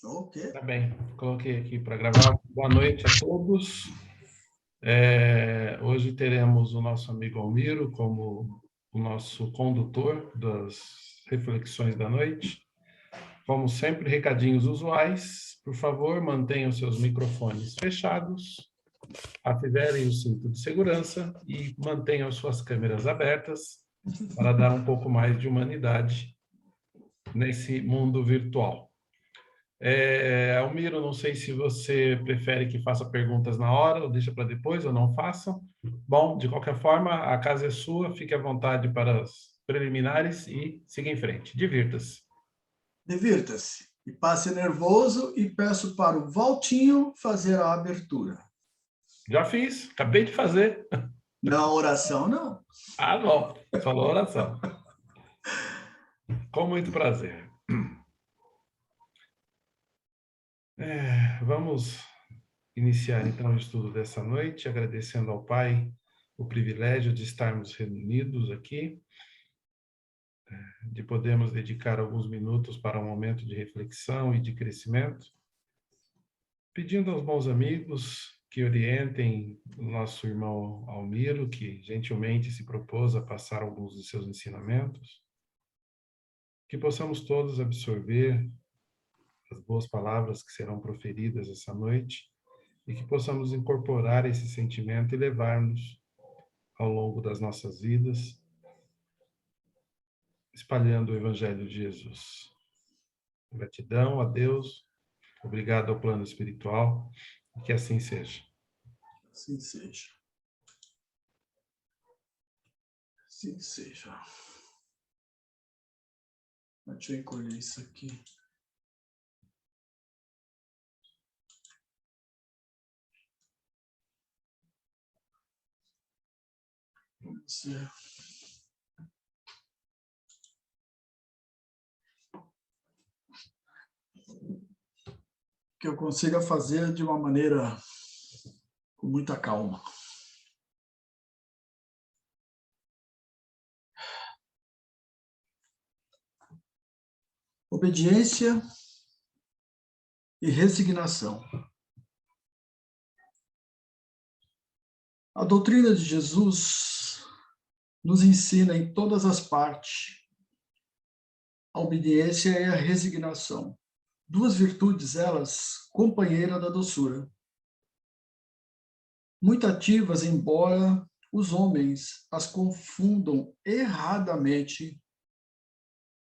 Ok. Tá bem, coloquei aqui para gravar. Boa noite a todos. Hoje teremos o nosso amigo Almiro como o nosso condutor das reflexões da noite. Como sempre, recadinhos usuais. Por favor, mantenham seus microfones fechados, afivelem o cinto de segurança e mantenham suas câmeras abertas para dar um pouco mais de humanidade nesse mundo virtual. Almiro, não sei se você prefere que faça perguntas na hora, ou deixa para depois, ou não façam. Bom, de qualquer forma, a casa é sua, fique à vontade para as preliminares e siga em frente. Divirta-se. Divirta-se e passe nervoso e peço para o Valtinho fazer a abertura. Já fiz, acabei de fazer. Na oração, não. Ah, bom, falou oração. Com muito prazer. Vamos iniciar então o estudo dessa noite, agradecendo ao Pai o privilégio de estarmos reunidos aqui, de podermos dedicar alguns minutos para um momento de reflexão e de crescimento, pedindo aos bons amigos que orientem o nosso irmão Almiro, que gentilmente se propôs a passar alguns de seus ensinamentos, que possamos todos absorver as boas palavras que serão proferidas essa noite e que possamos incorporar esse sentimento e levarmos ao longo das nossas vidas, espalhando o Evangelho de Jesus. Gratidão a Deus, obrigado ao plano espiritual, e que assim seja. Assim seja. Assim seja. Deixa eu encolher isso aqui. Vamos ver. Que eu consiga fazer de uma maneira com muita calma. Obediência e resignação. A doutrina de Jesus nos ensina em todas as partes a obediência e a resignação. Duas virtudes, elas, companheira da doçura. Muito ativas, embora os homens as confundam erradamente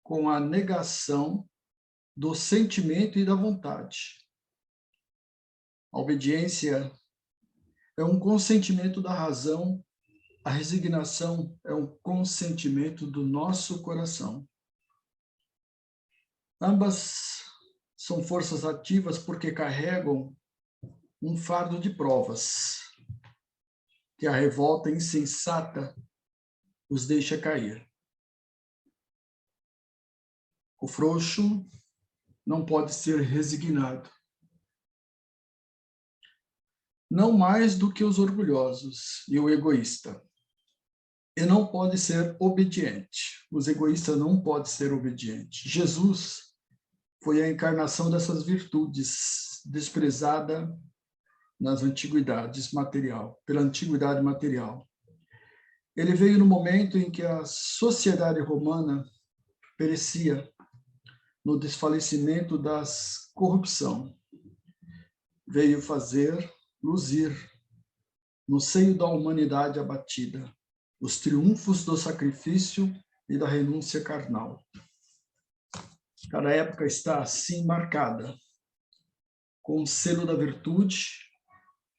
com a negação do sentimento e da vontade. A obediência é um consentimento da razão, a resignação é um consentimento do nosso coração. Ambas são forças ativas porque carregam um fardo de provas, que a revolta insensata os deixa cair. O frouxo não pode ser resignado. Não mais do que os orgulhosos e o egoísta. E não pode ser obediente. Os egoístas não podem ser obedientes. Jesus foi a encarnação dessas virtudes, desprezada nas antiguidades material, pela antiguidade material. Ele veio no momento em que a sociedade romana perecia no desfalecimento das corrupção. Veio fazer luzir no seio da humanidade abatida os triunfos do sacrifício e da renúncia carnal. Cada época está assim marcada com o selo da virtude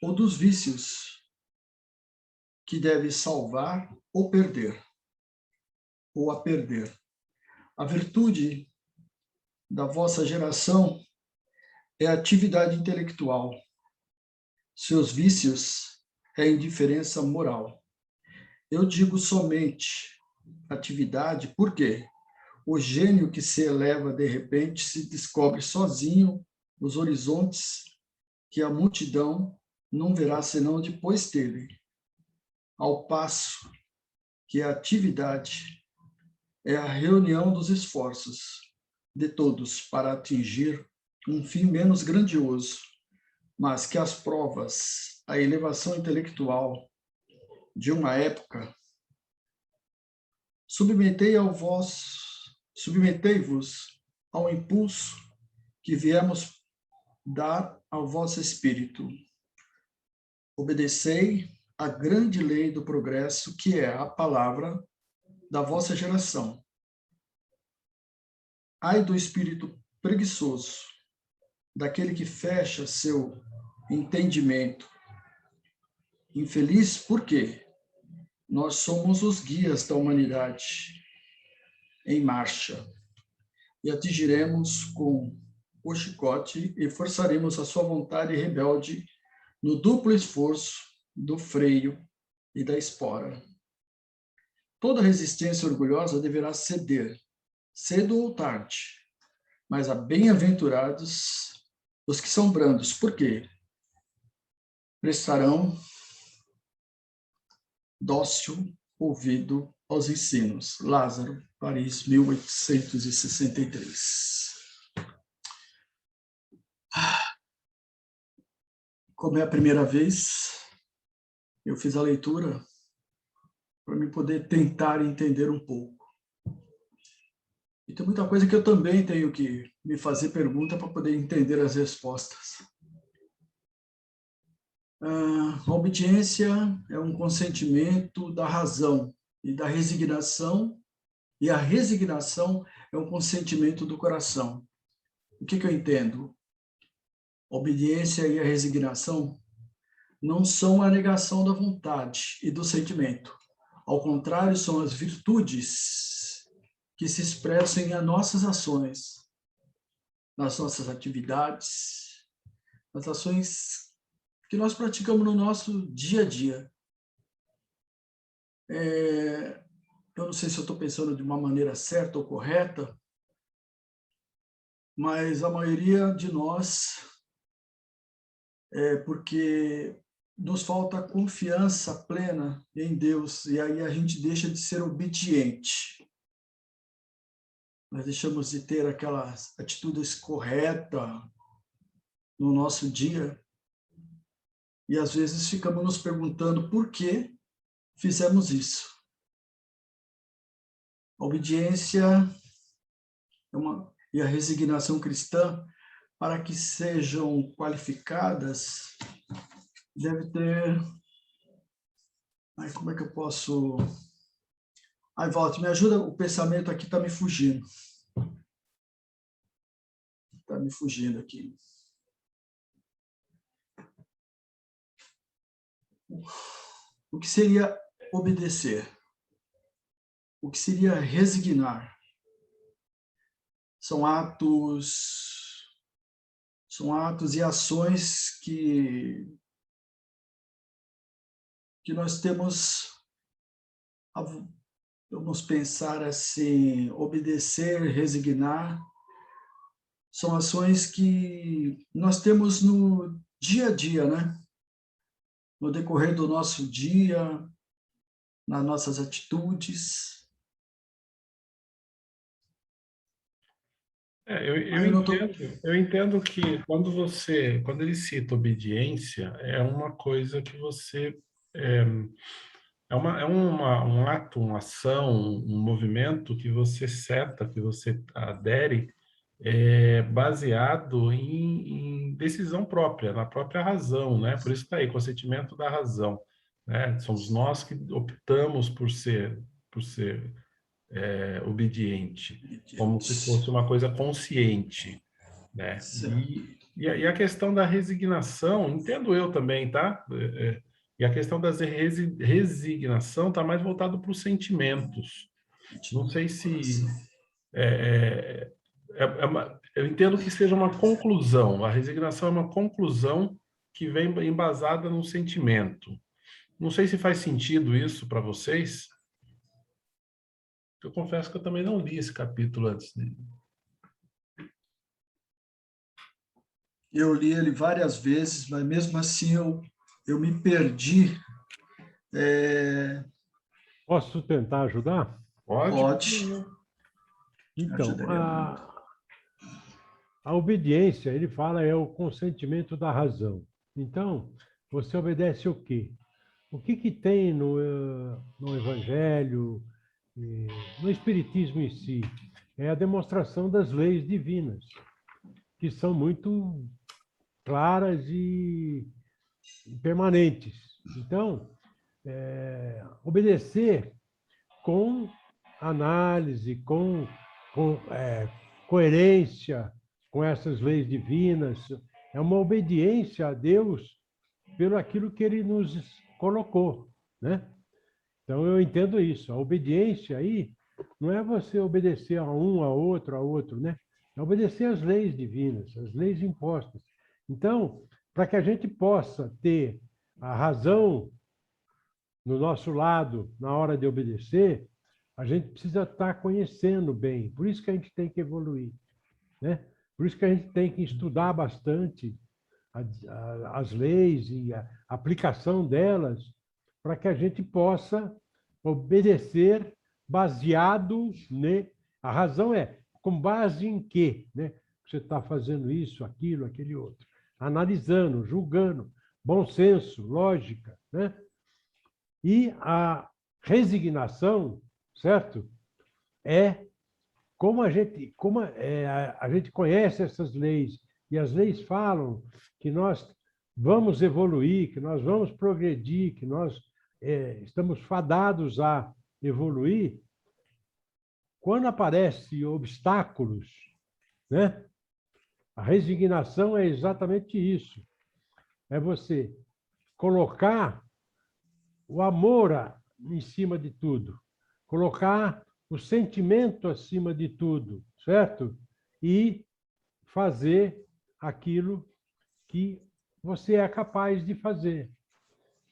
ou dos vícios que deve salvar ou perder, ou a perder. A virtude da vossa geração é a atividade intelectual. Seus vícios é a indiferença moral. Eu digo somente atividade porque o gênio que se eleva de repente se descobre sozinho nos horizontes que a multidão não verá senão depois dele. Ao passo que a atividade é a reunião dos esforços de todos para atingir um fim menos grandioso, mas que as provas, a elevação intelectual de uma época, submetei-vos ao impulso que viemos dar ao vosso espírito. Obedecei à grande lei do progresso, que é a palavra da vossa geração. Ai do espírito preguiçoso, daquele que fecha seu entendimento. Infeliz, por quê? Nós somos os guias da humanidade em marcha e atingiremos com o chicote e forçaremos a sua vontade rebelde no duplo esforço do freio e da espora. Toda resistência orgulhosa deverá ceder, cedo ou tarde, mas a bem-aventurados os que são brandos, por quê? Prestarão dócil ouvido aos ensinos. Lázaro, Paris, 1863. Como é a primeira vez, eu fiz a leitura para me poder tentar entender um pouco. E tem muita coisa que eu também tenho que me fazer pergunta para poder entender as respostas. A obediência é um consentimento da razão e da resignação, e a resignação é um consentimento do coração. O que eu entendo? A obediência e a resignação não são a negação da vontade e do sentimento. Ao contrário, são as virtudes que se expressam em nossas ações, nas nossas atividades, nas ações que nós praticamos no nosso dia a dia. Eu não sei se eu estou pensando de uma maneira certa ou correta, mas a maioria de nós porque nos falta confiança plena em Deus, e aí a gente deixa de ser obediente. Nós deixamos de ter aquelas atitudes corretas no nosso dia, e às vezes ficamos nos perguntando por que fizemos isso. A obediência e a resignação cristã, para que sejam qualificadas, deve ter... como é que eu posso... Walter, me ajuda, o pensamento aqui está me fugindo. Está me fugindo aqui. O que seria obedecer? O que seria resignar? São atos e ações que nós temos, vamos pensar assim, obedecer, resignar, são ações que nós temos no dia a dia, né? No decorrer do nosso dia, nas nossas atitudes. Eu entendo que quando ele cita obediência, é uma coisa que você um ato, uma ação, um movimento que você seta, que você adere, baseado em decisão própria, na própria razão, né? Por isso está aí, consentimento da razão, né? Somos nós que optamos por ser obediente, como se fosse uma coisa consciente, né? E a questão da resignação, entendo eu também, tá? E a questão da resignação está mais voltado para os sentimentos. Não sei se... eu entendo que seja uma conclusão. A resignação é uma conclusão que vem embasada no sentimento. Não sei se faz sentido isso para vocês. Eu confesso que eu também não li esse capítulo antes dele. Eu li ele várias vezes, mas mesmo assim eu me perdi. Posso tentar ajudar? Pode. Pode. Então, a obediência, ele fala, é o consentimento da razão. Então, você obedece o quê? O que que tem no Evangelho, no Espiritismo em si? É a demonstração das leis divinas, que são muito claras e permanentes. Então, obedecer com análise, com coerência com essas leis divinas, é uma obediência a Deus pelo aquilo que Ele nos colocou, né? Então, eu entendo isso. A obediência aí não é você obedecer a um, a outro, né? É obedecer às leis divinas, às leis impostas. Então, para que a gente possa ter a razão no nosso lado na hora de obedecer, a gente precisa estar conhecendo bem. Por isso que a gente tem que evoluir, né? Por isso que a gente tem que estudar bastante as leis e a aplicação delas, para que a gente possa obedecer baseado, né? A razão é com base em quê, né? Você está fazendo isso, aquilo, aquele outro. Analisando, julgando, bom senso, lógica, né? E a resignação, certo? É como a gente conhece essas leis, e as leis falam que nós vamos evoluir, que nós vamos progredir, que nós estamos fadados a evoluir. Quando aparecem obstáculos, né? A resignação é exatamente isso. É você colocar o amor em cima de tudo, colocar o sentimento acima de tudo, certo? E fazer aquilo que você é capaz de fazer,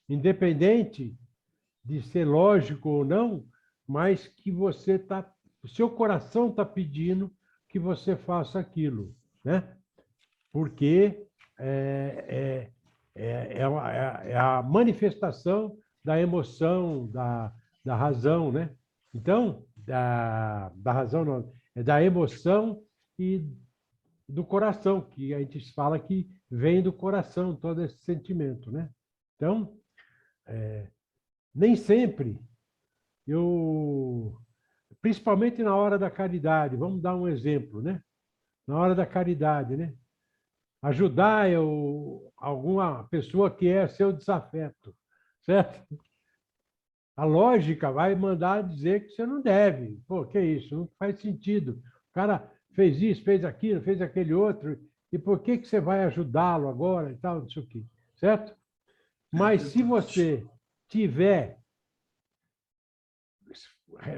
independente de ser lógico ou não, mas que você tá, o seu coração está pedindo que você faça aquilo, né? Porque é a manifestação da emoção, da razão, né? Então, da razão não, é da emoção e do coração, que a gente fala que vem do coração todo esse sentimento, né? Então, nem sempre principalmente na hora da caridade, vamos dar um exemplo, né? Na hora da caridade, né? Ajudar alguma pessoa que é seu desafeto, certo? A lógica vai mandar dizer que você não deve. Pô, que isso? Não faz sentido. O cara fez isso, fez aquilo, fez aquele outro, e por que você vai ajudá-lo agora e tal, não sei o quê, certo? Mas se você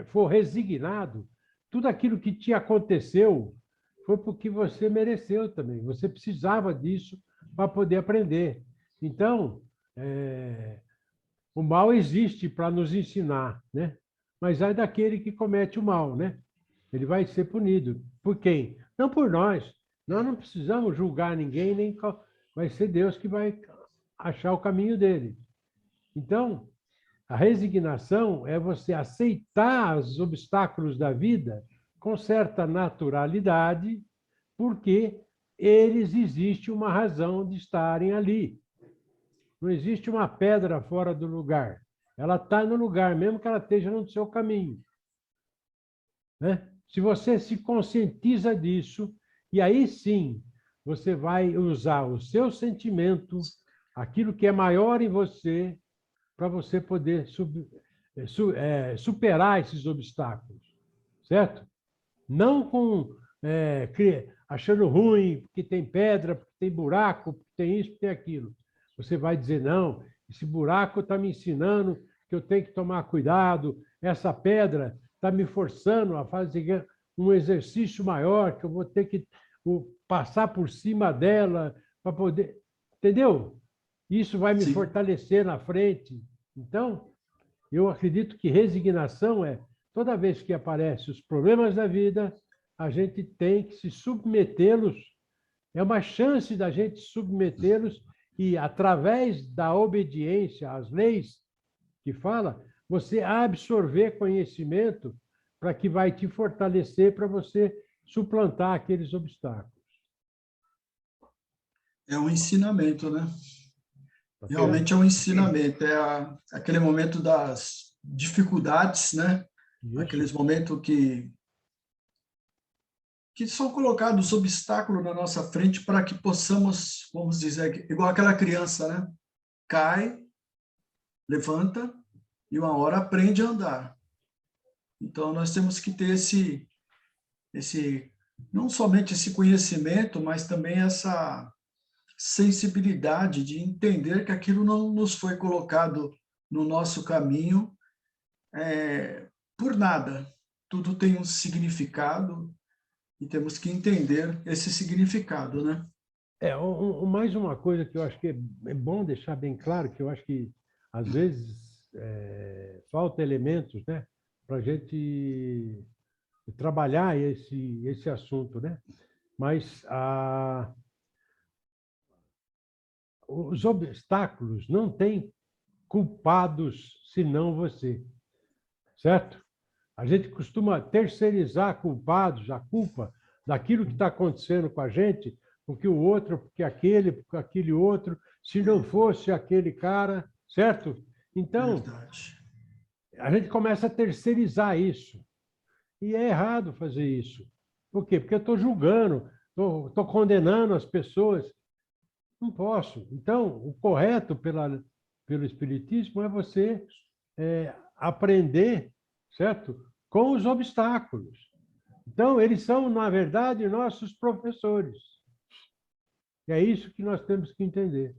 for resignado, tudo aquilo que te aconteceu foi porque você mereceu também. Você precisava disso para poder aprender. Então, o mal existe para nos ensinar, né? Mas é daquele que comete o mal, né? Ele vai ser punido. Por quem? Não por nós. Nós não precisamos julgar ninguém, nem vai ser Deus que vai achar o caminho dele. Então, a resignação é você aceitar os obstáculos da vida com certa naturalidade, porque eles existem uma razão de estarem ali. Não existe uma pedra fora do lugar. Ela está no lugar, mesmo que ela esteja no seu caminho, né? Se você se conscientiza disso, e aí sim você vai usar o seu sentimento, aquilo que é maior em você, para você poder superar esses obstáculos, certo? Não achando ruim, porque tem pedra, porque tem buraco, porque tem isso, porque tem aquilo. Você vai dizer, não, esse buraco está me ensinando que eu tenho que tomar cuidado, essa pedra está me forçando a fazer um exercício maior, que eu vou ter que passar por cima dela para poder... Entendeu? Isso vai me fortalecer na frente. Então, eu acredito que resignação é, toda vez que aparecem os problemas da vida, a gente tem que se submetê-los. É uma chance da gente submetê-los e, através da obediência às leis que fala, você absorver conhecimento para que vai te fortalecer para você suplantar aqueles obstáculos. É um ensinamento, né? Realmente é um ensinamento. Aquele momento das dificuldades, né? Isso. Aqueles momentos que são colocados obstáculos na nossa frente para que possamos, vamos dizer, igual aquela criança, né? Cai, levanta e uma hora aprende a andar. Então, nós temos que ter não somente esse conhecimento, mas também essa sensibilidade de entender que aquilo não nos foi colocado no nosso caminho por nada. Tudo tem um significado e temos que entender esse significado, né? Mais uma coisa que eu acho que é bom deixar bem claro, que eu acho que, às vezes, falta elementos, né, para a gente trabalhar esse assunto, né? Mas os obstáculos não têm culpados senão você, certo? A gente costuma terceirizar culpados, a culpa daquilo que está acontecendo com a gente, porque o outro, porque aquele outro, se não fosse aquele cara, certo? Então, Verdade. a gente começa a terceirizar isso. E é errado fazer isso. Por quê? Porque eu estou julgando, estou condenando as pessoas. Não posso. Então, o correto pelo Espiritismo é você aprender, certo? Com os obstáculos. Então, eles são, na verdade, nossos professores. E é isso que nós temos que entender.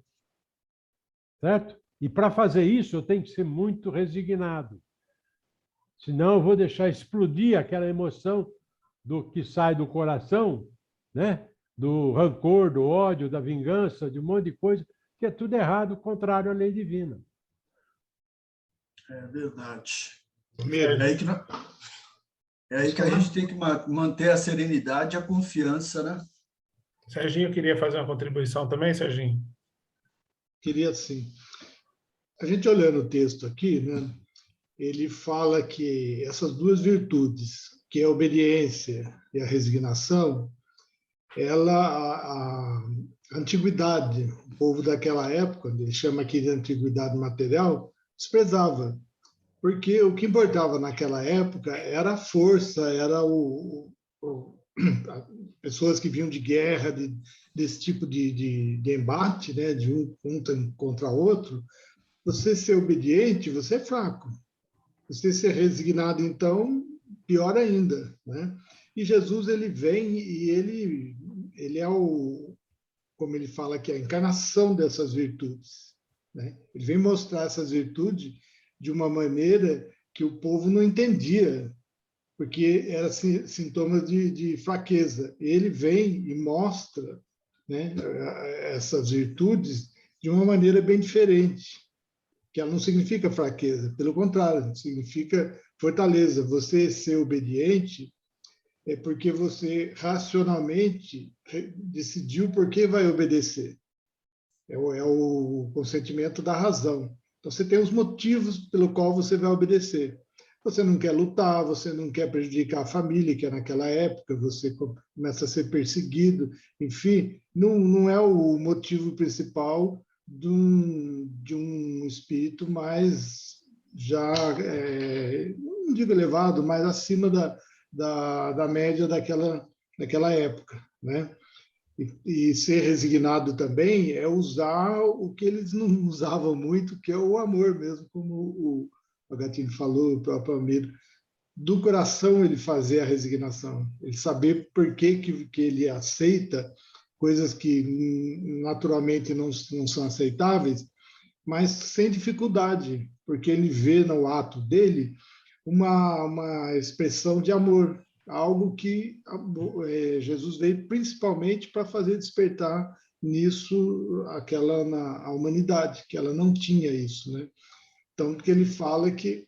Certo? E para fazer isso, eu tenho que ser muito resignado. Senão, eu vou deixar explodir aquela emoção do que sai do coração, né? Do rancor, do ódio, da vingança, de um monte de coisa, que é tudo errado, contrário à lei divina. É verdade. Medo. É aí que a gente tem que manter a serenidade e a confiança, né? Serginho queria fazer uma contribuição também, Serginho? Queria sim. A gente olhando o texto aqui, né, ele fala que essas duas virtudes, que é a obediência e a resignação, a antiguidade, o povo daquela época, ele chama aqui de antiguidade material, desprezava. Porque o que importava naquela época era a força, era pessoas que vinham de guerra, desse tipo de embate, né, de um contra outro. Você ser obediente, você é fraco. Você ser resignado, então, pior ainda, né? E Jesus, ele vem e ele é como ele fala aqui, a encarnação dessas virtudes, né? Ele vem mostrar essas virtudes de uma maneira que o povo não entendia, porque era sintomas de fraqueza. Ele vem e mostra, né, essas virtudes de uma maneira bem diferente, que ela não significa fraqueza, pelo contrário, significa fortaleza. Você ser obediente é porque você racionalmente decidiu por que vai obedecer. É o consentimento da razão. Então, você tem os motivos pelo qual você vai obedecer. Você não quer lutar, você não quer prejudicar a família, que é naquela época, você começa a ser perseguido, enfim, não é o motivo principal de um espírito mais já, não digo elevado, mas acima da média daquela época, né? E ser resignado também é usar o que eles não usavam muito, que é o amor mesmo, como o Agostinho falou, o próprio Almeida. Do coração ele fazer a resignação, ele saber por que ele aceita coisas que naturalmente não são aceitáveis, mas sem dificuldade, porque ele vê no ato dele uma expressão de amor, algo que Jesus veio principalmente para fazer despertar nisso a humanidade, que ela não tinha isso, né? Então, porque ele fala que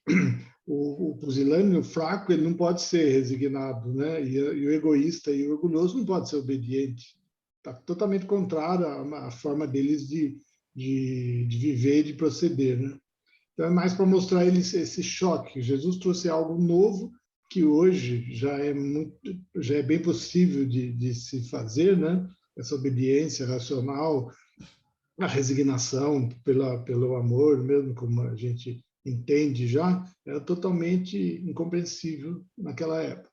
o pusilânime, o fraco, ele não pode ser resignado, né? E o egoísta e o orgulhoso não pode ser obediente. Está totalmente contrário à forma deles de viver e de proceder, né? Então, é mais para mostrar eles esse choque. Jesus trouxe algo novo que hoje já é bem possível de se fazer, né? essa obediência racional, a resignação pelo amor, mesmo como a gente entende já, era totalmente incompreensível naquela época.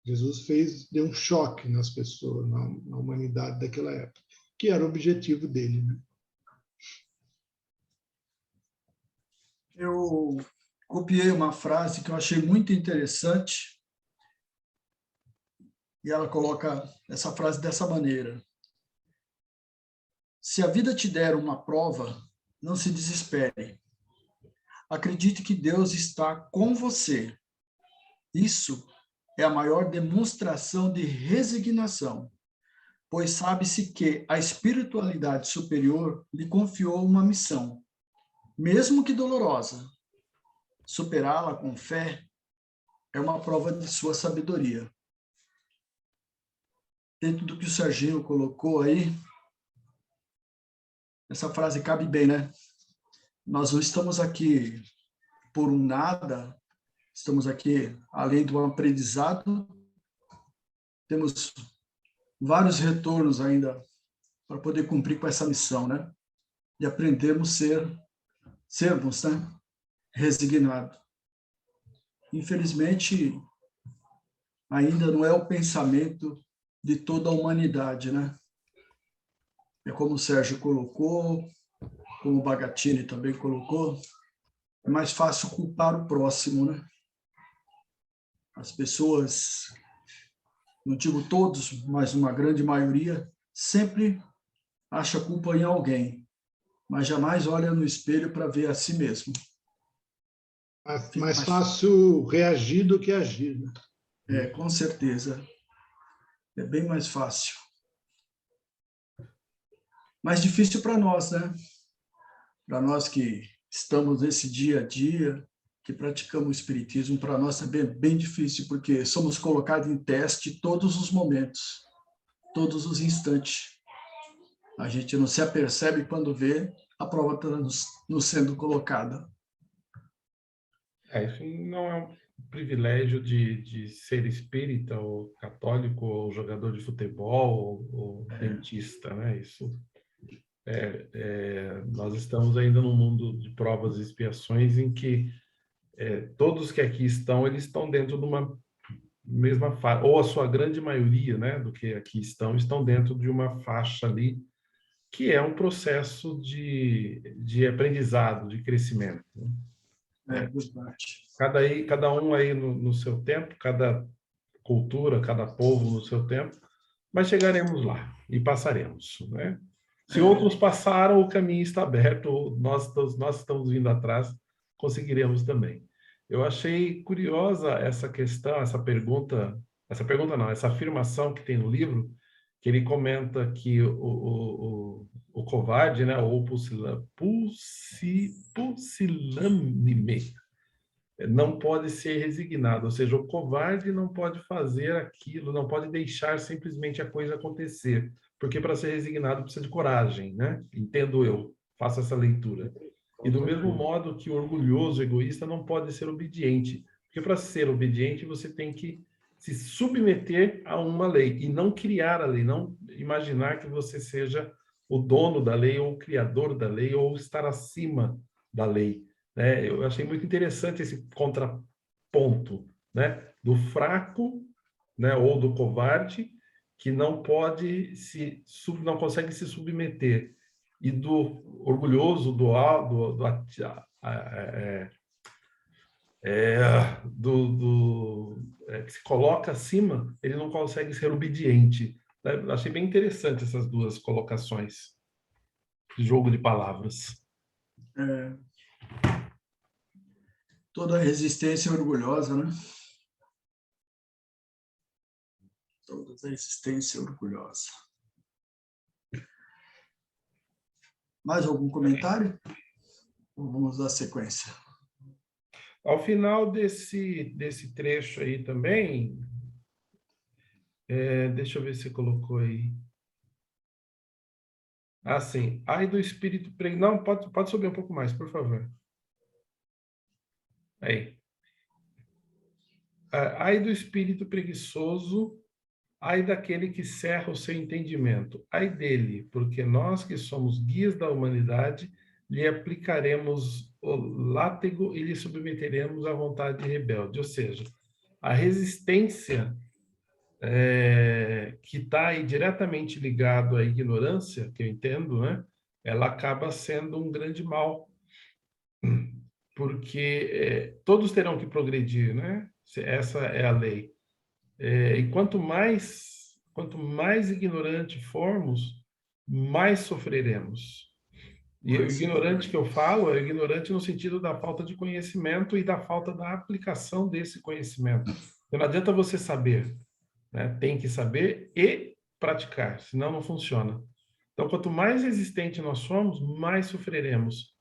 Jesus deu um choque nas pessoas, na humanidade daquela época, que era o objetivo dele, né? Eu copiei uma frase que eu achei muito interessante e ela coloca essa frase dessa maneira: se a vida te der uma prova, não se desespere. Acredite que Deus está com você. Isso é a maior demonstração de resignação, pois sabe-se que a espiritualidade superior lhe confiou uma missão, mesmo que dolorosa. Superá-la com fé é uma prova de sua sabedoria. Dentro do que o Serginho colocou aí, essa frase cabe bem, né? Nós não estamos aqui por um nada, estamos aqui além do aprendizado, temos vários retornos ainda para poder cumprir com essa missão, né? E aprendermos sermos, né? Resignados. Infelizmente, ainda não é o pensamento de toda a humanidade, né? É como o Sérgio colocou, como o Bagatini também colocou, é mais fácil culpar o próximo, né? As pessoas, não digo todos, mas uma grande maioria, sempre acha culpa em alguém, mas jamais olha no espelho para ver a si mesmo. Mais fácil reagir do que agir, né? Com certeza. É bem mais fácil. Mais difícil para nós, né? Para nós que estamos nesse dia a dia, que praticamos o espiritismo, para nós é bem difícil, porque somos colocados em teste todos os momentos, todos os instantes. A gente não se apercebe quando vê a prova está nos sendo colocada. Isso não é um privilégio de ser espírita, ou católico, ou jogador de futebol, ou dentista, né? Isso nós estamos ainda num mundo de provas e expiações em que todos que aqui estão, eles estão dentro de uma mesma faixa, ou a sua grande maioria, né, do que aqui estão dentro de uma faixa ali, que é um processo de aprendizado, de crescimento. Né? Verdade. Cada um aí no seu tempo, cada cultura, cada povo no seu tempo, mas chegaremos lá e passaremos, né? Se outros passaram, o caminho está aberto, nós estamos vindo atrás, conseguiremos também. Eu achei curiosa essa questão, essa afirmação que tem no livro, que ele comenta que o covarde, né, ou pusilânime, não pode ser resignado, ou seja, o covarde não pode fazer aquilo, não pode deixar simplesmente a coisa acontecer, porque para ser resignado precisa de coragem, né? Entendo eu, faço essa leitura. E do mesmo modo que o orgulhoso, egoísta, não pode ser obediente, porque para ser obediente você tem que se submeter a uma lei e não criar a lei, não imaginar que você seja o dono da lei ou o criador da lei ou estar acima da lei. Eu achei muito interessante esse contraponto, né, do fraco, né, ou do covarde que não consegue se submeter, e do orgulhoso, que se coloca acima, ele não consegue ser obediente. Achei bem interessante essas duas colocações de jogo de palavras. Toda resistência é orgulhosa, né? Toda resistência é orgulhosa. Mais algum comentário? Ou vamos dar sequência? Ao final desse trecho aí também, deixa eu ver se você colocou aí. Ah, sim. Ai do espírito preguiçoso. Não, pode subir um pouco mais, por favor. Aí. Ai do espírito preguiçoso ai daquele que cerra o seu entendimento, ai dele, porque nós que somos guias da humanidade, lhe aplicaremos o látego e lhe submeteremos à vontade rebelde. Ou seja, a resistência que está aí diretamente ligado à ignorância, que eu entendo, né? Ela acaba sendo um grande mal, porque todos terão que progredir, né? Essa é a lei. E quanto mais ignorante formos, mais sofreremos. E o ignorante que eu falo é ignorante no sentido da falta de conhecimento e da falta da aplicação desse conhecimento. Então, não adianta você saber, né? Tem que saber e praticar, senão não funciona. Então, quanto mais resistente nós somos, mais sofreremos.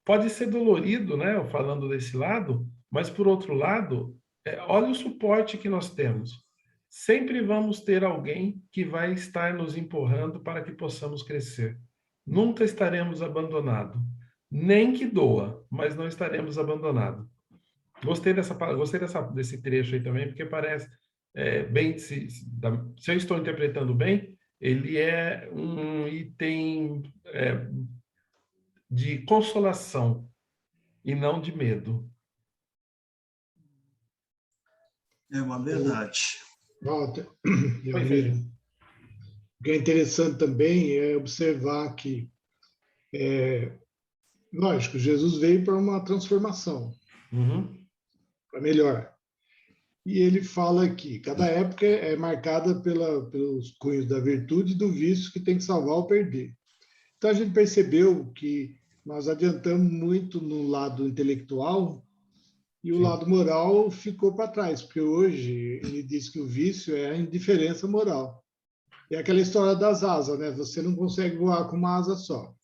Pode ser dolorido, né? Eu falando desse lado, mas por outro lado, olha o suporte que nós temos. Sempre vamos ter alguém que vai estar nos empurrando para que possamos crescer. Nunca estaremos abandonados. Nem que doa, mas não estaremos abandonados. Gostei desse trecho aí também, porque parece bem, se eu estou interpretando bem, ele é um item de consolação e não de medo. É uma verdade. Walter, meu amigo, o que é interessante também é observar que, lógico, Jesus veio para uma transformação, para melhor. E ele fala que cada época é marcada pelos cunhos da virtude e do vício que tem que salvar ou perder. Então a gente percebeu que nós adiantamos muito no lado intelectual e o lado moral ficou para trás, porque hoje ele diz que o vício é a indiferença moral. É aquela história das asas, né? Você não consegue voar com uma asa só.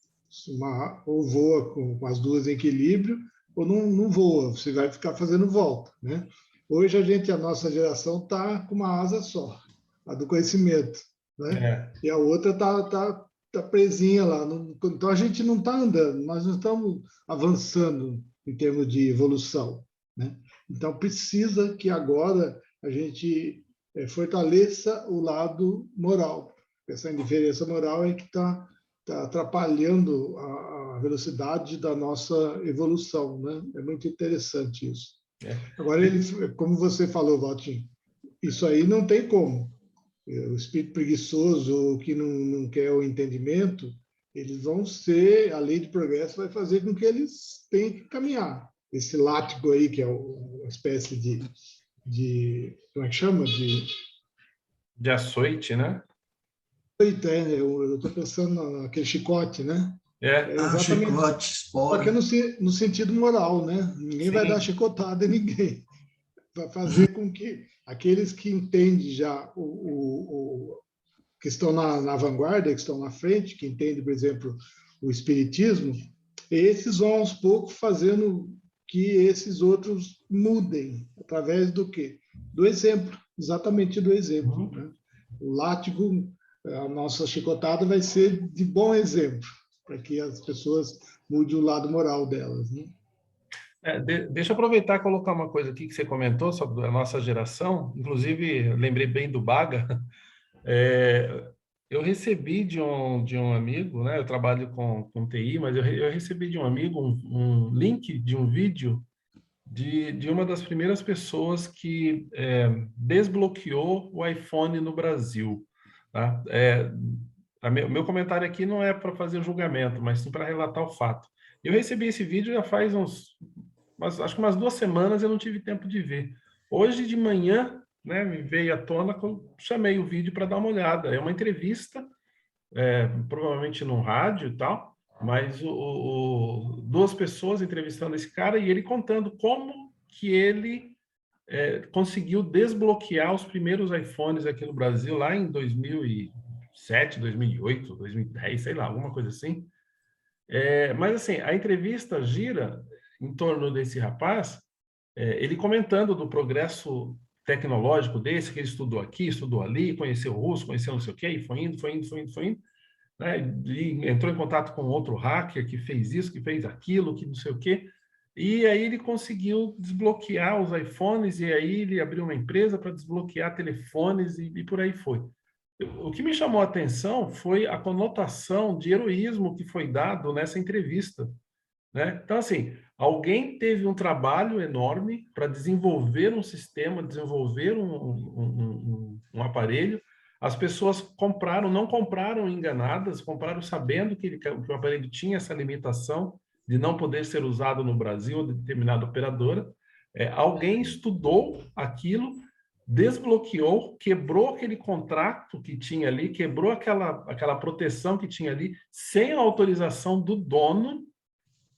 Ou voa com as duas em equilíbrio, ou não voa, você vai ficar fazendo volta, né? Hoje a nossa geração está com uma asa só, a do conhecimento, né? E a outra tá presinha lá. Então a gente não está andando, nós não estamos avançando em termos de evolução, né? Então precisa que agora a gente fortaleça o lado moral. Essa indiferença moral é que está atrapalhando a velocidade da nossa evolução, né? É muito interessante isso. Agora, como você falou, Valtinho, isso aí não tem como. O espírito preguiçoso, que não quer o entendimento, eles vão ser, a lei de progresso vai fazer com que eles tenham que caminhar. Esse látigo aí, que é uma espécie como é que chama? De açoite, né? Eu estou pensando naquele chicote, né? Exatamente. Chicote, só que é no sentido moral, né? Ninguém vai dar chicotada em ninguém. Vai fazer com que aqueles que entendem já que estão na vanguarda, que estão na frente, que entendem, por exemplo, o espiritismo, esses vão aos poucos fazendo que esses outros mudem através do quê? Do exemplo, exatamente do exemplo, né? O látigo, a nossa chicotada vai ser de bom exemplo, para que as pessoas mudem o lado moral delas, né? Deixa eu aproveitar e colocar uma coisa aqui que você comentou sobre a nossa geração. Inclusive, lembrei bem do Baga. Eu recebi de um amigo, né? Eu trabalho com TI, mas eu recebi de um amigo um link de um vídeo de uma das primeiras pessoas que desbloqueou o iPhone no Brasil. Tá? Meu comentário aqui não é para fazer julgamento, mas sim para relatar o fato. Eu recebi esse vídeo já faz acho que umas 2 semanas, eu não tive tempo de ver. Hoje de manhã, né, me veio à tona, chamei o vídeo para dar uma olhada. É uma entrevista, provavelmente no rádio e tal, mas 2 pessoas entrevistando esse cara e ele contando como que ele conseguiu desbloquear os primeiros iPhones aqui no Brasil lá em 2007, 2008, 2010, sei lá, alguma coisa assim. Mas assim, a entrevista gira em torno desse rapaz, ele comentando do progresso tecnológico desse, que ele estudou aqui, estudou ali, conheceu o russo, conheceu não sei o quê, e foi indo, né? E entrou em contato com outro hacker que fez isso, que fez aquilo, que não sei o quê. e aí ele conseguiu desbloquear os iPhones, e aí ele abriu uma empresa para desbloquear telefones, e por aí foi. O que me chamou a atenção foi a conotação de heroísmo que foi dado nessa entrevista, né? Então, assim, alguém teve um trabalho enorme para desenvolver um sistema, desenvolver um aparelho. As pessoas compraram, não compraram enganadas, compraram sabendo que o aparelho tinha essa limitação de não poder ser usado no Brasil ou de determinada operadora. Alguém estudou aquilo, desbloqueou, quebrou aquele contrato que tinha ali, quebrou aquela proteção que tinha ali, sem a autorização do dono.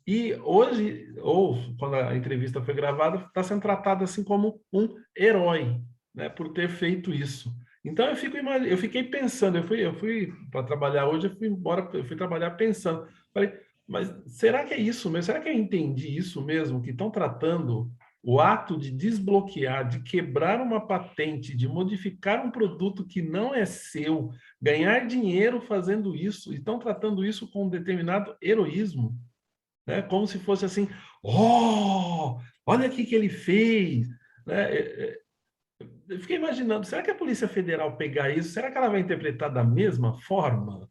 E hoje, ou quando a entrevista foi gravada, está sendo tratado assim como um herói, né, por ter feito isso. Então eu fiquei pensando, eu fui para trabalhar hoje, eu fui trabalhar pensando, falei, mas será que é isso mesmo? Será que eu entendi isso mesmo? Que estão tratando o ato de desbloquear, de quebrar uma patente, de modificar um produto que não é seu, ganhar dinheiro fazendo isso, e estão tratando isso com um determinado heroísmo, né? Como se fosse assim, oh, olha aqui que ele fez, né? Eu fiquei imaginando, será que a Polícia Federal pegar isso, será que ela vai interpretar da mesma forma?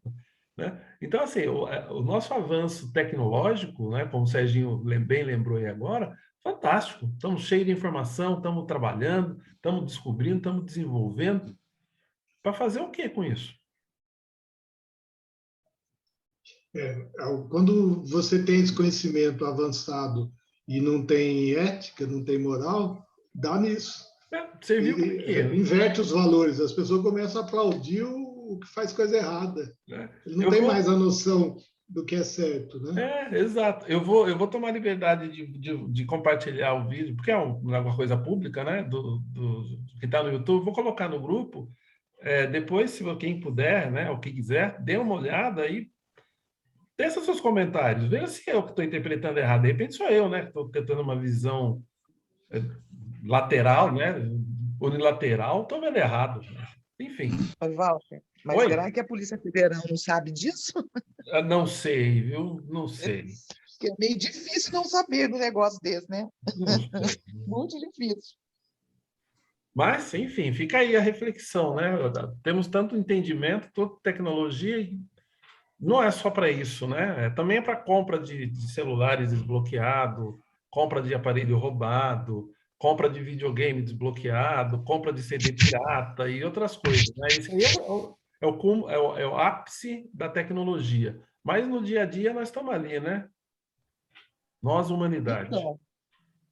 Né? Então, assim, o nosso avanço tecnológico, né, como o Serginho bem lembrou aí agora, fantástico. Estamos cheios de informação, estamos trabalhando, estamos descobrindo, estamos desenvolvendo. Para fazer o quê com isso? Quando você tem esse conhecimento avançado e não tem ética, não tem moral, dá nisso. Serviu para quê? Inverte os valores, as pessoas começam a aplaudir o que faz coisa errada. Ele não tem mais a noção do que é certo, né? Exato. Eu vou tomar liberdade de compartilhar o vídeo, porque é uma coisa pública, né? Do que está no YouTube. Vou colocar no grupo. Depois, se quem puder, né, ou quem quiser, dê uma olhada e teça seus comentários. Veja se eu que estou interpretando errado. De repente sou eu, né? Que estou tentando uma visão lateral, né? Unilateral. Estou vendo errado. Enfim. Walter, mas Oi? será que a Polícia Federal não sabe disso? Não sei, viu? Não sei. Porque é meio difícil não saber do negócio desse, né? Não sei. Muito difícil. Mas, enfim, fica aí a reflexão, né? Temos tanto entendimento, toda tecnologia, e não é só para isso, né? Também é para compra de celulares desbloqueado, compra de aparelho roubado, compra de videogame desbloqueado, compra de CD pirata e outras coisas, né? Isso aí é o ápice da tecnologia. Mas no dia a dia nós estamos ali, né? Nós, humanidade. Então,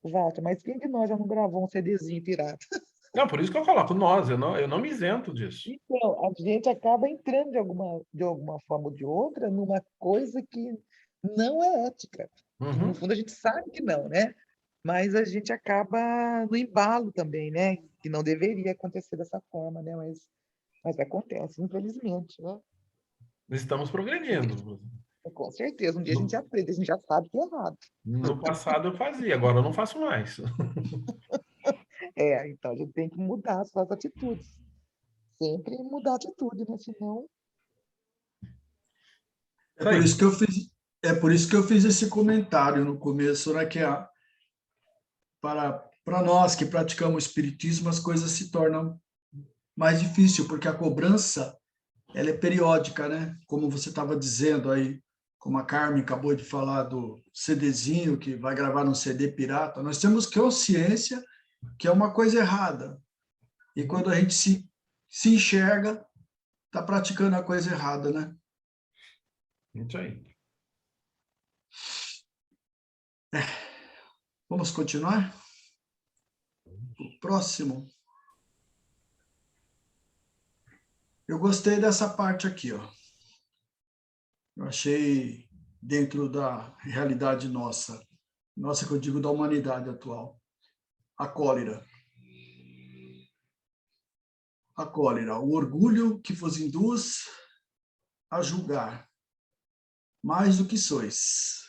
Walter, mas quem de nós já não gravou um CDzinho pirata? Não, por isso que eu coloco nós, eu não me isento disso. Então, a gente acaba entrando de alguma forma ou de outra numa coisa que não é ética. Que, no fundo, a gente sabe que não, né? Mas a gente acaba no embalo também, né? Que não deveria acontecer dessa forma, né? Mas acontece, infelizmente, né? Estamos progredindo. Com certeza, um dia a gente aprende, a gente já sabe que é errado. No passado eu fazia, agora eu não faço mais. Então a gente tem que mudar as suas atitudes. Sempre mudar a atitude, né? Senão. É por isso que eu fiz esse comentário no começo, né, que para nós que praticamos espiritismo, as coisas se tornam mais difíceis, porque a cobrança ela é periódica, né? Como você estava dizendo aí, como a Carmen acabou de falar do CDzinho que vai gravar no CD pirata, nós temos consciência que é uma coisa errada. E quando a gente se enxerga, está praticando a coisa errada, né? Isso aí. Vamos continuar? O próximo. Eu gostei dessa parte aqui, ó. Eu achei dentro da realidade nossa que eu digo da humanidade atual. A cólera. A cólera, o orgulho que vos induz a julgar mais do que sois,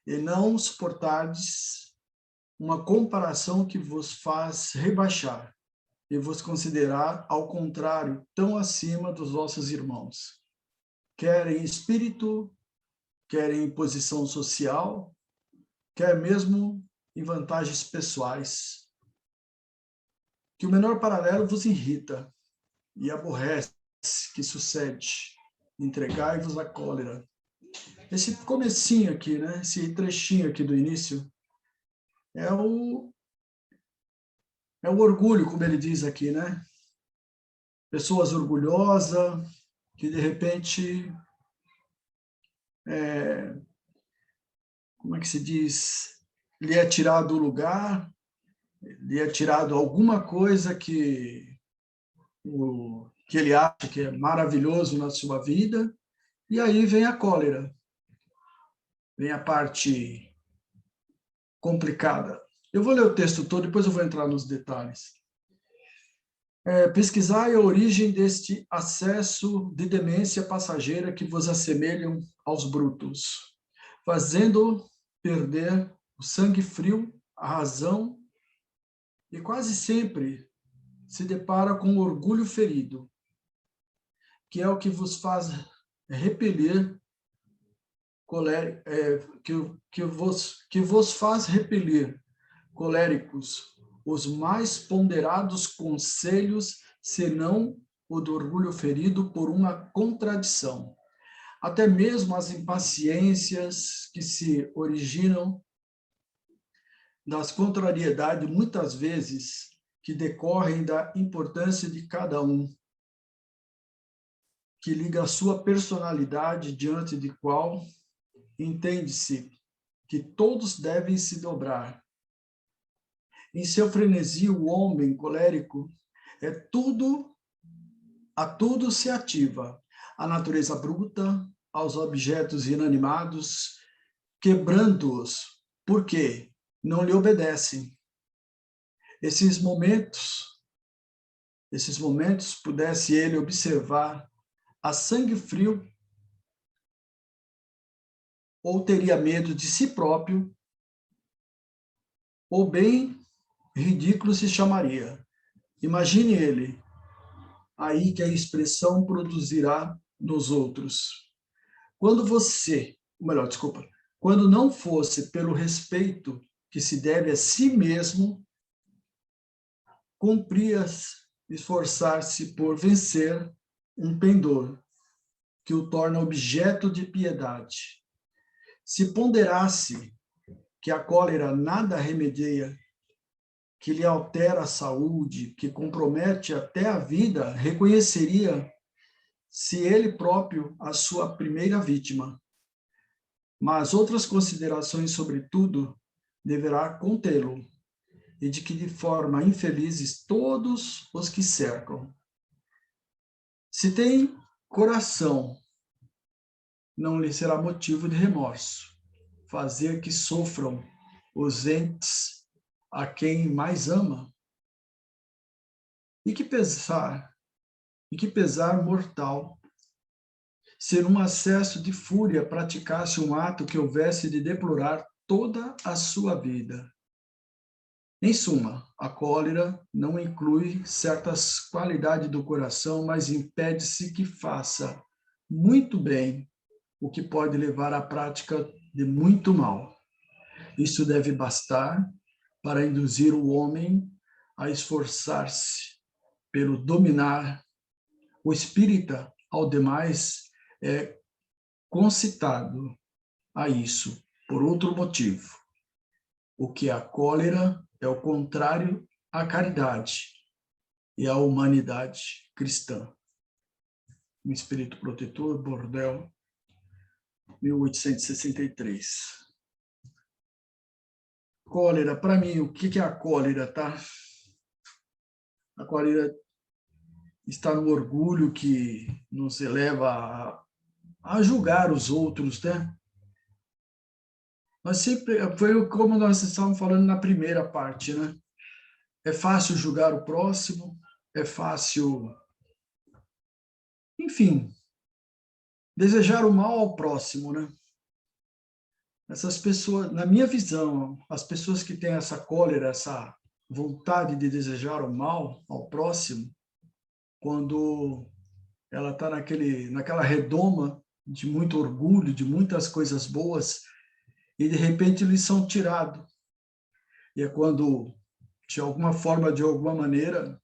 e não suportardes uma comparação que vos faz rebaixar e vos considerar, ao contrário, tão acima dos vossos irmãos, quer em espírito, quer em posição social, quer mesmo em vantagens pessoais, que o menor paralelo vos irrita e aborrece, que sucede, entregai-vos à cólera. Esse comecinho aqui, né? Esse trechinho aqui do início, é o orgulho, como ele diz aqui, né? Pessoas orgulhosas, que de repente, como é que se diz? Lhe é tirado o lugar, lhe é tirado alguma coisa que ele acha que é maravilhoso na sua vida, e aí vem a cólera, vem a parte complicada. Eu vou ler o texto todo, depois eu vou entrar nos detalhes. Pesquisai a origem deste acesso de demência passageira que vos assemelham aos brutos, fazendo perder o sangue frio, a razão, e quase sempre se depara com o orgulho ferido, que é o que vos faz repelir, que vos faz repelir coléricos os mais ponderados conselhos, senão o do orgulho ferido por uma contradição. Até mesmo as impaciências que se originam das contrariedades, muitas vezes, que decorrem da importância de cada um, que liga a sua personalidade, diante de qual entende-se que todos devem se dobrar. Em seu frenesi, o homem colérico a tudo se ativa, à natureza bruta, aos objetos inanimados, quebrando-os, porque não lhe obedecem. Esses momentos, pudesse ele observar a sangue frio, ou teria medo de si próprio, ou bem ridículo se chamaria. Imagine ele, aí que a expressão produzirá nos outros. Quando não fosse pelo respeito que se deve a si mesmo, cumpria esforçar-se por vencer um pendor que o torna objeto de piedade. Se ponderasse que a cólera nada remedia, que lhe altera a saúde, que compromete até a vida, reconheceria-se ele próprio a sua primeira vítima. Mas outras considerações, sobretudo, deverá contê-lo, e de que de forma infelizes todos os que cercam. Se tem coração, não lhe será motivo de remorso fazer que sofram os entes a quem mais ama. E que pesar mortal, se num acesso de fúria praticasse um ato que houvesse de deplorar toda a sua vida. Em suma, a cólera não inclui certas qualidades do coração, mas impede-se que faça muito bem, o que pode levar à prática de muito mal. Isso deve bastar para induzir o homem a esforçar-se pelo dominar. O espírita, ao demais, é concitado a isso por outro motivo. O que a cólera é o contrário à caridade e à humanidade cristã. O Espírito Protetor, Bordel, 1863. Cólera, para mim, o que é a cólera, tá? A cólera está no orgulho que nos eleva a julgar os outros, né? Mas sempre foi como nós estávamos falando na primeira parte, né? É fácil julgar o próximo, é fácil, enfim, desejar o mal ao próximo, né? Essas pessoas, na minha visão, as pessoas que têm essa cólera, essa vontade de desejar o mal ao próximo, quando ela está naquela redoma de muito orgulho, de muitas coisas boas, e de repente eles são tirados. E é quando, de alguma forma, de alguma maneira,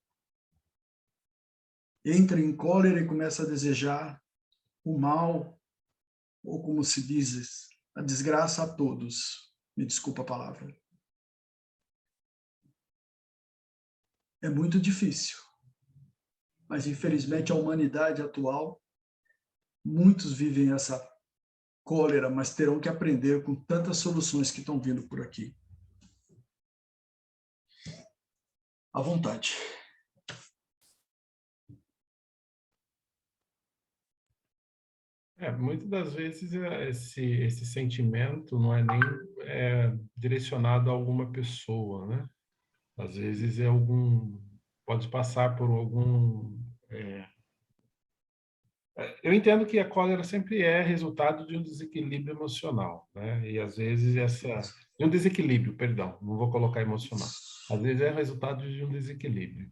entra em cólera e começa a desejar o mal, ou como se diz, a desgraça a todos. Me desculpa a palavra. É muito difícil. Mas, infelizmente, a humanidade atual, muitos vivem essa cólera, mas terão que aprender com tantas soluções que estão vindo por aqui. À vontade. Muitas das vezes esse sentimento não é nem direcionado a alguma pessoa, né? Às vezes pode passar por algum... Eu entendo que a cólera sempre é resultado de um desequilíbrio emocional, né? E às vezes de um desequilíbrio, perdão, não vou colocar emocional. Às vezes é resultado de um desequilíbrio.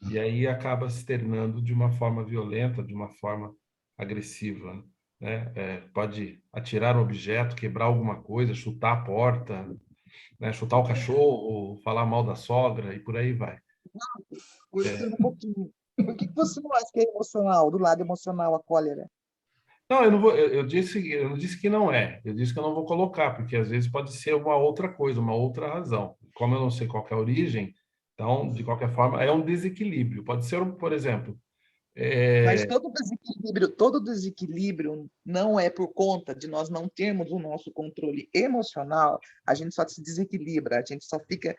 E aí acaba se externando de uma forma violenta, de uma forma agressiva, né? Pode atirar um objeto, quebrar alguma coisa, chutar a porta, né? Chutar o cachorro, falar mal da sogra e por aí vai. Curtindo um pouquinho. Por que você não acha que é emocional, do lado emocional, a cólera? Não, eu não vou, eu não disse que não é, eu disse que eu não vou colocar, porque às vezes pode ser uma outra coisa, uma outra razão. Como eu não sei qual que é a origem, então, de qualquer forma, é um desequilíbrio. Pode ser, por exemplo, Mas todo desequilíbrio não é por conta de nós não termos o nosso controle emocional, a gente só se desequilibra, a gente só fica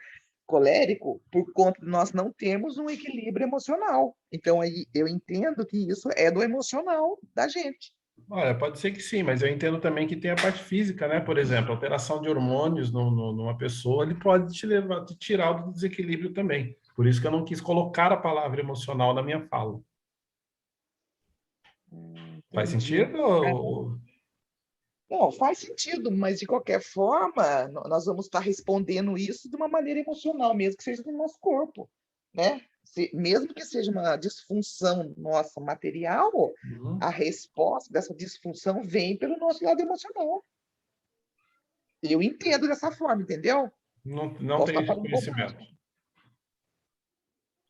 colérico por conta de nós não termos um equilíbrio emocional. Então, aí eu entendo que isso é do emocional da gente. olha, pode ser que sim, mas eu entendo também que tem a parte física, né? Por exemplo, alteração de hormônios numa pessoa, ele pode te tirar do desequilíbrio também. Por isso que eu não quis colocar a palavra emocional na minha fala. Faz Entendi. sentido? Não, faz sentido, mas de qualquer forma, nós vamos estar respondendo isso de uma maneira emocional, mesmo que seja no nosso corpo, né? Mesmo que seja uma disfunção nossa material, Uhum. a resposta dessa disfunção vem pelo nosso lado emocional. Eu entendo dessa forma, entendeu? Não Posso tenho estar esse falando conhecimento. bobagem.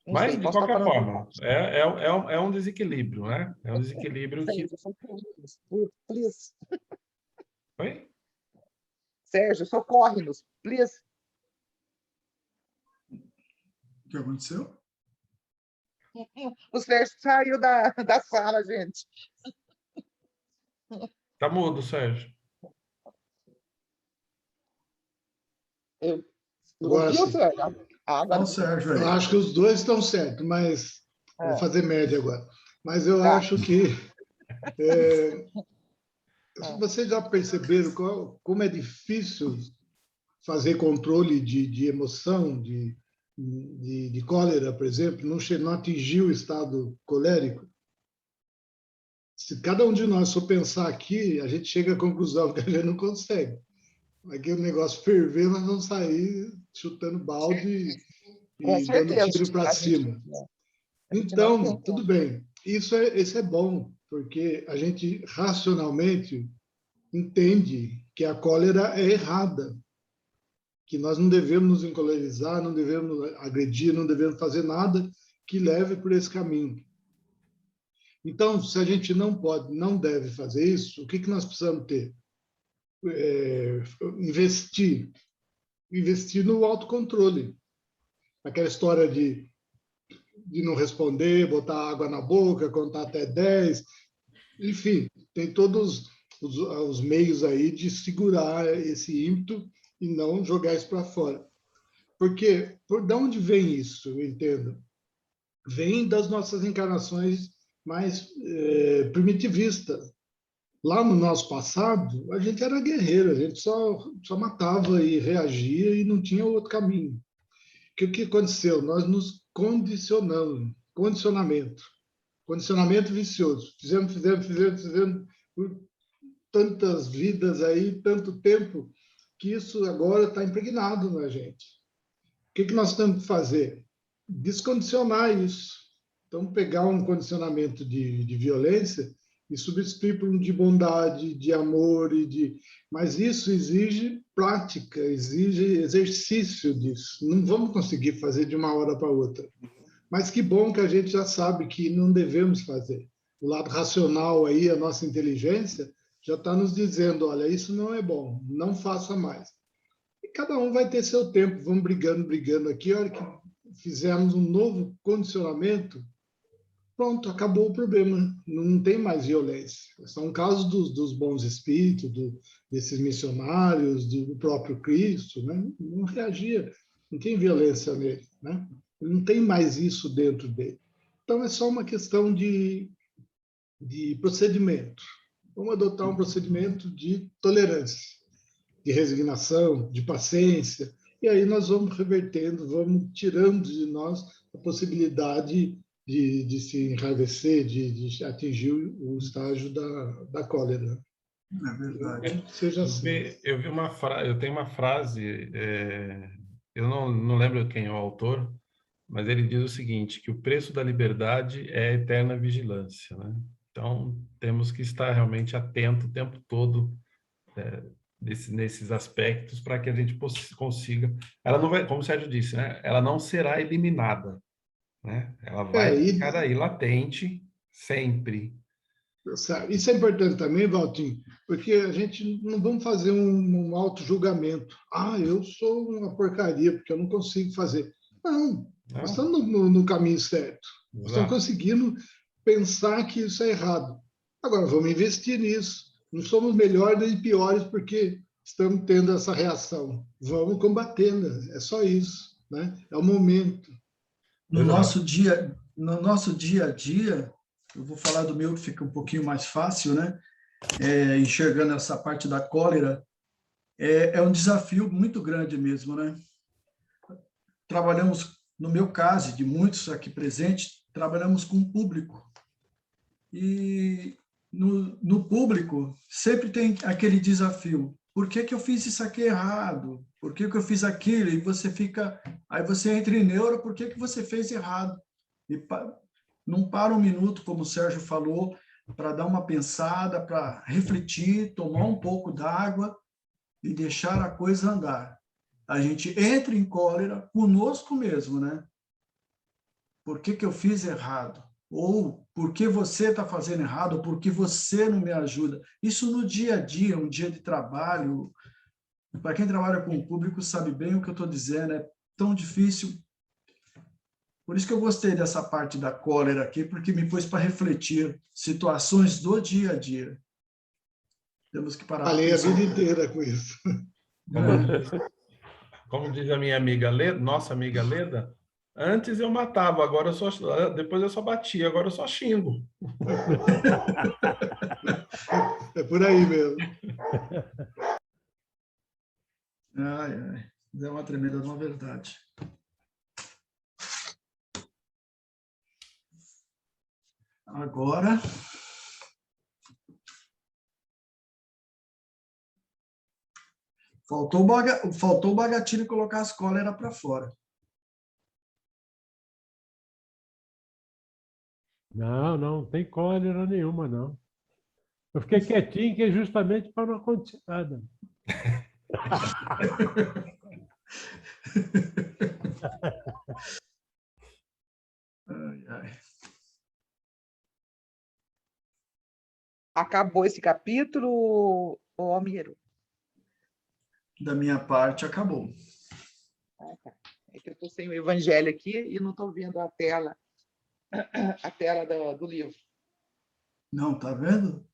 Não Mas, sei, de posso estar qualquer falando forma, bobagem. é um desequilíbrio, né? É um desequilíbrio que... Sérgio, socorre-nos, please. Oi? Sérgio, socorre-nos, please. O que aconteceu? O Sérgio saiu da sala, gente. Tá mudo, Sérgio. Agora Ouviu, sim. Sérgio? Olha o Agora Sérgio Eu aí. acho que os dois estão certos, mas eu vou fazer média agora. Mas eu Tá. acho que vocês já perceberam como é difícil fazer controle de emoção, de cólera, por exemplo, não atingir o estado colérico? Se cada um de nós for pensar aqui, a gente chega à conclusão que a gente não consegue. Aqui o negócio ferver, nós vamos sair chutando balde Com e dando certeza. tiro para cima. A gente não Então, tem. tudo bem. Isso é bom, porque a gente racionalmente entende que a cólera é errada, que nós não devemos nos encolerizar, não devemos agredir, não devemos fazer nada que leve por esse caminho. Então, se a gente não deve fazer isso, o que nós precisamos ter? Investir no autocontrole. Aquela história de não responder, botar água na boca, contar até 10, enfim, tem todos os meios aí de segurar esse ímpeto e não jogar isso para fora. Porque, de onde vem isso, eu entendo? Vem das nossas encarnações mais primitivistas. Lá no nosso passado, a gente era guerreiro, a gente só matava e reagia e não tinha outro caminho. O que aconteceu? Nós nos condicionamos, condicionamento vicioso. Fizemos por tantas vidas aí, tanto tempo, que isso agora está impregnado na gente. O que nós temos que fazer? Descondicionar isso. Então, pegar um condicionamento de violência e substituir por um de bondade, de amor mas isso exige prática, exige exercício disso. Não vamos conseguir fazer de uma hora para outra. Mas que bom que a gente já sabe que não devemos fazer. O lado racional aí, a nossa inteligência, já está nos dizendo, olha, isso não é bom, não faça mais. E cada um vai ter seu tempo, vamos brigando aqui, a hora que fizermos um novo condicionamento, pronto, acabou o problema, não tem mais violência. São casos dos bons espíritos, desses missionários, do próprio Cristo, né? Não reagia, não tem violência nele, né? Ele não tem mais isso dentro dele. Então, é só uma questão de procedimento. Vamos adotar um procedimento de tolerância, de resignação, de paciência, e aí nós vamos revertendo, vamos tirando de nós a possibilidade de se enraivecer, de atingir o estágio da cólera. É verdade. Seja assim. Eu vi eu tenho uma frase, eu não lembro quem é o autor, mas ele diz o seguinte, que o preço da liberdade é a eterna vigilância, né? Então, temos que estar realmente atento o tempo todo nesses aspectos para que a gente consiga... Ela não vai, como o Sérgio disse, né? Ela não será eliminada, né? Ela vai ficar aí latente sempre. Isso é importante também, Valtinho, porque a gente não vamos fazer um auto-julgamento. Ah, eu sou uma porcaria, porque eu não consigo fazer. Não, nós estamos no caminho certo. Nós estamos conseguindo pensar que isso é errado. Agora, vamos investir nisso. Não somos melhores nem piores porque estamos tendo essa reação. Vamos combatendo, é só isso, né? É o momento. No nosso dia a dia, eu vou falar do meu que fica um pouquinho mais fácil, né? Enxergando essa parte da cólera, é um desafio muito grande mesmo, né? Trabalhamos, no meu caso, e de muitos aqui presentes, trabalhamos com o público. E no público sempre tem aquele desafio. Por que eu fiz isso aqui errado? Por que eu fiz aquilo? E você fica... Aí você entra em neuro, por que você fez errado? E não para um minuto, como o Sérgio falou, para dar uma pensada, para refletir, tomar um pouco d'água e deixar a coisa andar. A gente entra em cólera conosco mesmo, né? Por que eu fiz errado? Ou por que você está fazendo errado? Ou por que você não me ajuda? Isso no dia a dia, um dia de trabalho. Para quem trabalha com o público sabe bem o que eu estou dizendo. É tão difícil. Por isso que eu gostei dessa parte da cólera aqui, porque me pôs para refletir situações do dia a dia. Temos que parar. Falei a vida inteira com isso. Como diz a minha amiga Leda, nossa amiga Leda, antes eu matava, depois eu só batia, agora eu só xingo. É por aí mesmo. É uma tremenda uma verdade. Agora... Faltou o Bagatini colocar as cóleras para fora. Não tem cólera nenhuma, não. Eu fiquei quietinho, que é justamente para não acontecer nada. Acabou esse capítulo, Almiro? Da minha parte, acabou. Ah, tá. É que eu estou sem o evangelho aqui e não estou vendo a tela do livro. Não, tá vendo?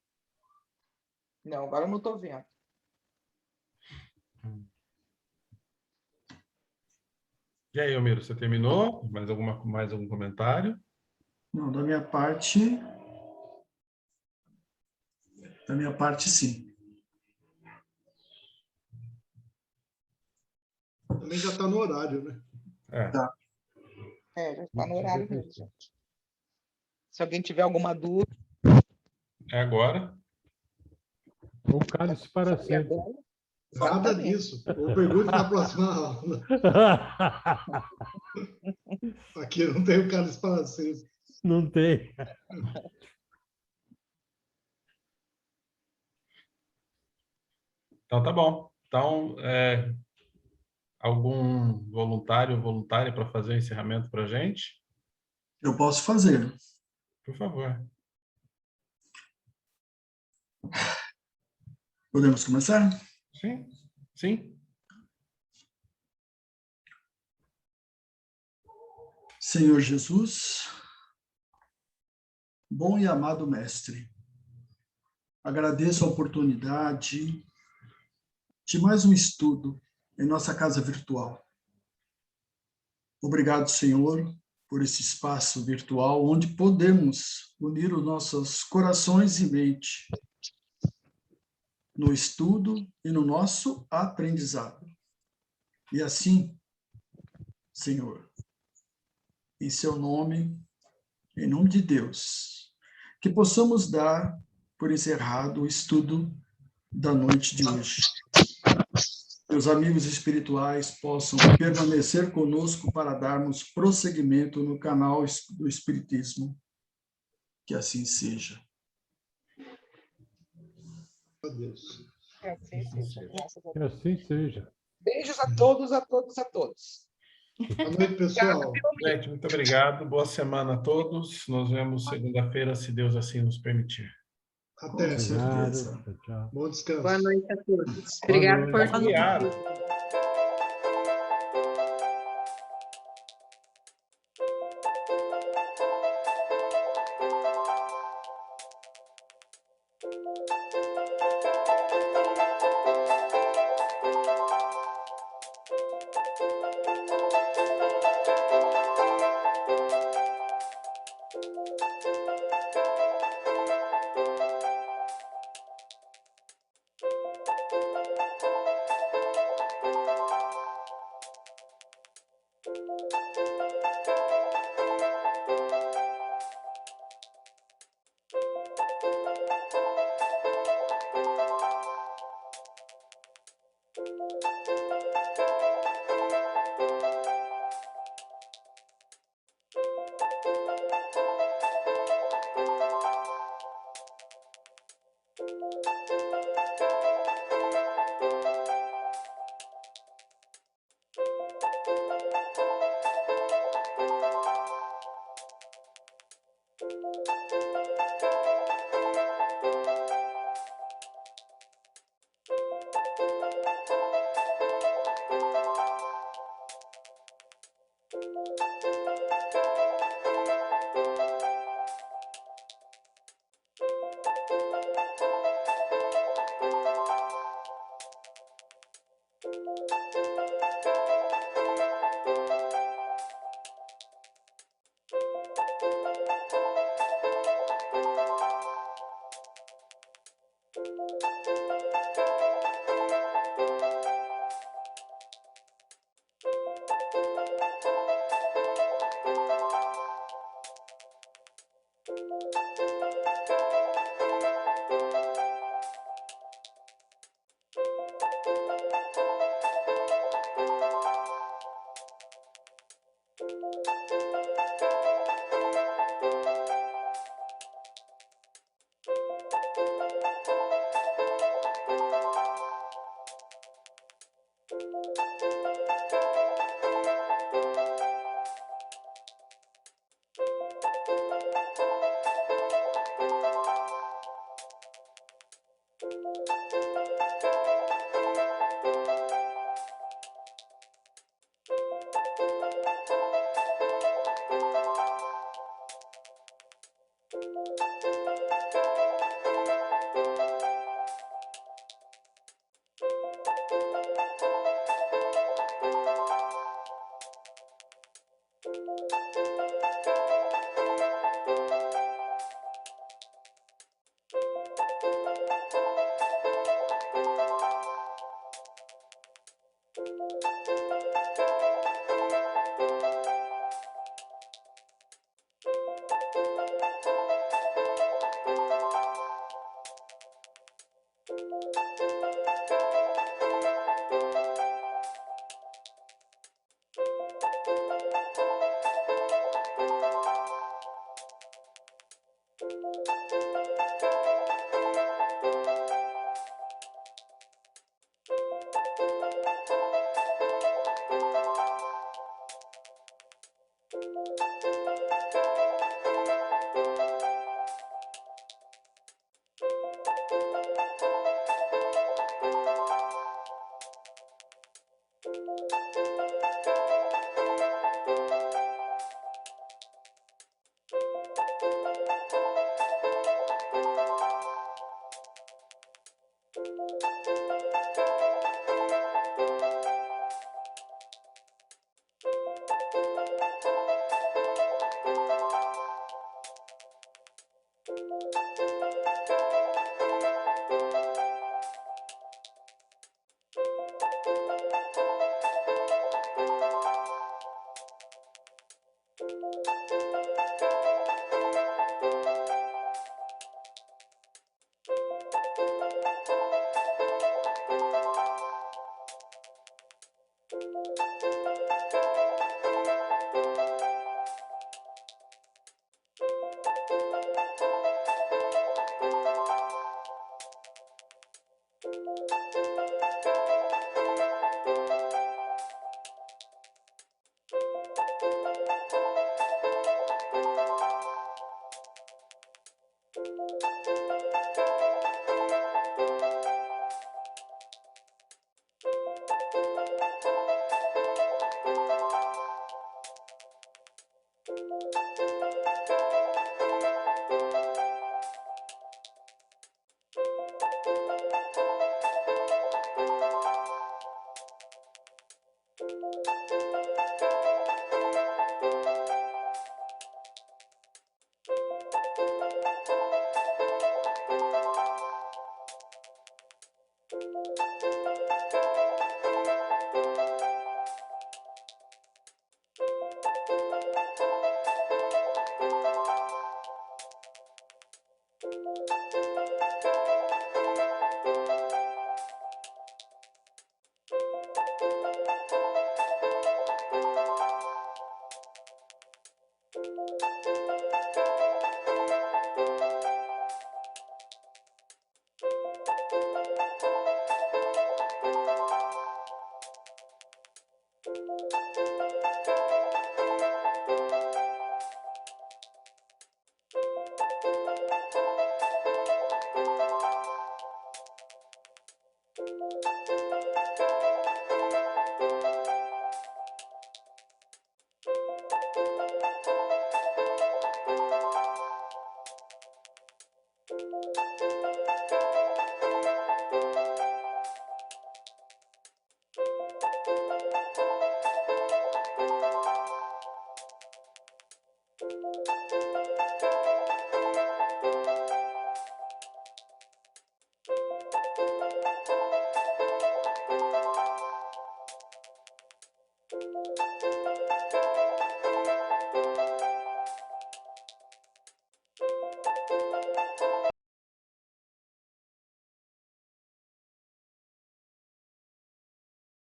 Não, agora eu não estou vendo. E aí, Almiro, você terminou? Mais algum comentário? Não, da minha parte, sim. Também já está no horário, né? Tá. Já está no horário mesmo, gente. Se alguém tiver alguma dúvida... É agora. Um cálice para sempre. Nada disso. Ou pergunte na próxima aula. Aqui não tem o cálice para sempre. Não tem. Então, tá bom. Então, algum voluntário ou voluntária para fazer o encerramento para a gente? Eu posso fazer. Por favor. Podemos começar? Sim, sim. Senhor Jesus, bom e amado Mestre, agradeço a oportunidade de mais um estudo em nossa casa virtual. Obrigado, Senhor, por esse espaço virtual onde podemos unir os nossos corações e mente no estudo e no nosso aprendizado. E assim, Senhor, em seu nome, em nome de Deus, que possamos dar por encerrado o estudo da noite de hoje. Que os amigos espirituais possam permanecer conosco para darmos prosseguimento no canal do Espiritismo. Que assim seja. Deus. Que assim seja, graças a Que Deus. assim seja. Beijos a todos, a todos, a todos. Boa noite, pessoal. Gente, muito obrigado. Boa semana a todos. Nos vemos segunda-feira, se Deus assim nos permitir. Até. Com certeza. Obrigado. Tchau, tchau. Bom descanso. Boa noite a todos. Boa Obrigado por noite. Obrigado.